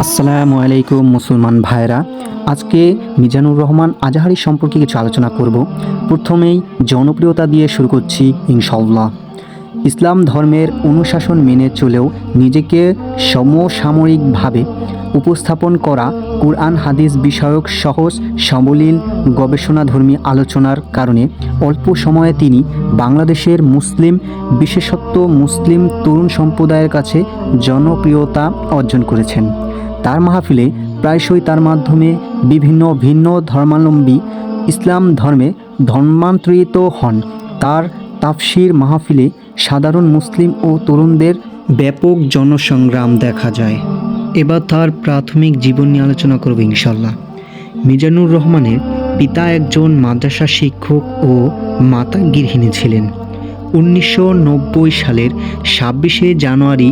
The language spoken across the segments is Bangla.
আসসালামু আলাইকুম মুসলমান ভাইরা, আজকে মিজানুর রহমান আজাহারি সম্পর্কে কিছু আলোচনা করব। প্রথমেই জনপ্রিয়তা দিয়ে শুরু করছি ইনশাআল্লাহ। ইসলাম ধর্মের অনুশাসন মেনে চলেও নিজেকে সমসাময়িকভাবে উপস্থাপন করা, কুরআন হাদিস বিষয়ক সহজ সাবলীল গবেষণাধর্মী আলোচনার কারণে অল্প সময়ে তিনি বাংলাদেশের মুসলিম, বিশেষত মুসলিম তরুণ সম্প্রদায়ের কাছে জনপ্রিয়তা অর্জন করেছেন। তার মাহফিলে প্রায়শই তার মাধ্যমে বিভিন্ন ভিন্ন ধর্মাবলম্বী ইসলাম ধর্মে ধর্মান্তরিত হন। তার তাফসির মাহফিলে সাধারণ মুসলিম ও তরুণদের ব্যাপক জনসংগ্রাম দেখা যায়। এবার তার প্রাথমিক জীবন নিয়ে আলোচনা করব ইনশাল্লাহ। মিজানুর রহমানের পিতা একজন মাদ্রাসা শিক্ষক ও মাতা গৃহিণী ছিলেন। 1990 সালের 26শে জানুয়ারি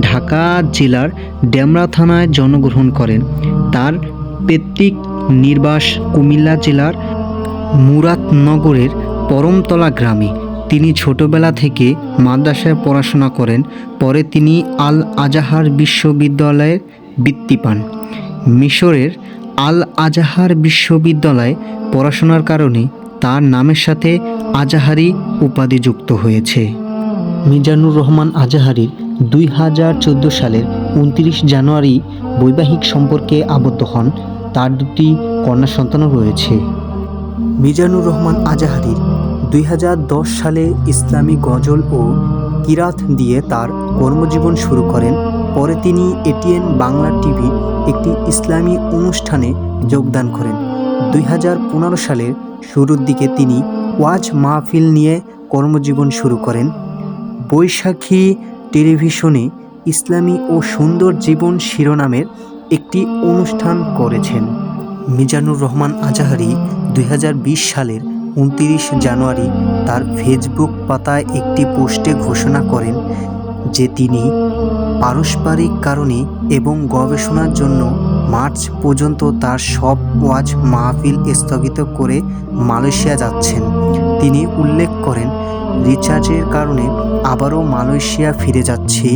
ঢাকা জেলার ডেমরা থানায় জন্মগ্রহণ করেন। তার পৈতৃক নিবাস কুমিল্লা জেলার মুরাদনগরের পরমতলা গ্রামে। তিনি ছোটবেলা থেকে মাদ্রাসায় পড়াশোনা করেন। পরে তিনি আল আজাহার বিশ্ববিদ্যালয়ের বৃত্তি পান। মিশরের আল আজাহার বিশ্ববিদ্যালয়ে পড়াশোনার কারণে তার নামের সাথে আজাহারি উপাধি যুক্ত হয়েছে। মিজানুর রহমান আজাহারির 2014 সালের 29 জানুয়ারি বৈবাহিক সম্পর্কে আবদ্ধ হন। তার দুটি কন্যা সন্তানও রয়েছে। মিজানুর রহমান আজাহারির 2010 সালে ইসলামী গজল ও কিরাত দিয়ে তার কর্মজীবন শুরু করেন। পরে তিনি এটিএন বাংলা টিভির একটি ইসলামী অনুষ্ঠানে যোগদান করেন। 2015 সালের শুরুর দিকে তিনি ওয়াজ মাহফিল নিয়ে কর্মজীবন শুরু করেন। বৈশাখী টেলিভিশনে ইসলামী ও সুন্দর জীবন শিরোনামের একটি অনুষ্ঠান করেছেন। মিজানুর রহমান আজাহারি 2020 সালের 29 জানুয়ারি তার ফেসবুক পাতায় একটি পোস্টে ঘোষণা করেন যে তিনি পারস্পরিক কারণে এবং গবেষণার জন্য মার্চ পর্যন্ত তার সব ওয়াজ মাহফিল স্থগিত করে মালয়েশিয়া যাচ্ছেন। তিনি উল্লেখ করেন, রিচার্জের কারণে আবারও মালয়েশিয়া ফিরে যাচ্ছি।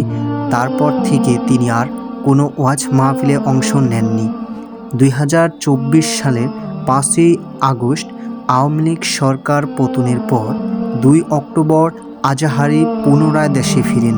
তারপর থেকে তিনি আর কোনো ওয়াজ মাহফিলে অংশ নেননি। 2024 সালের 5ই আগস্ট আওয়ামী লীগ সরকার পতনের পর 2 অক্টোবর আজাহারি পুনরায় দেশে ফিরেন।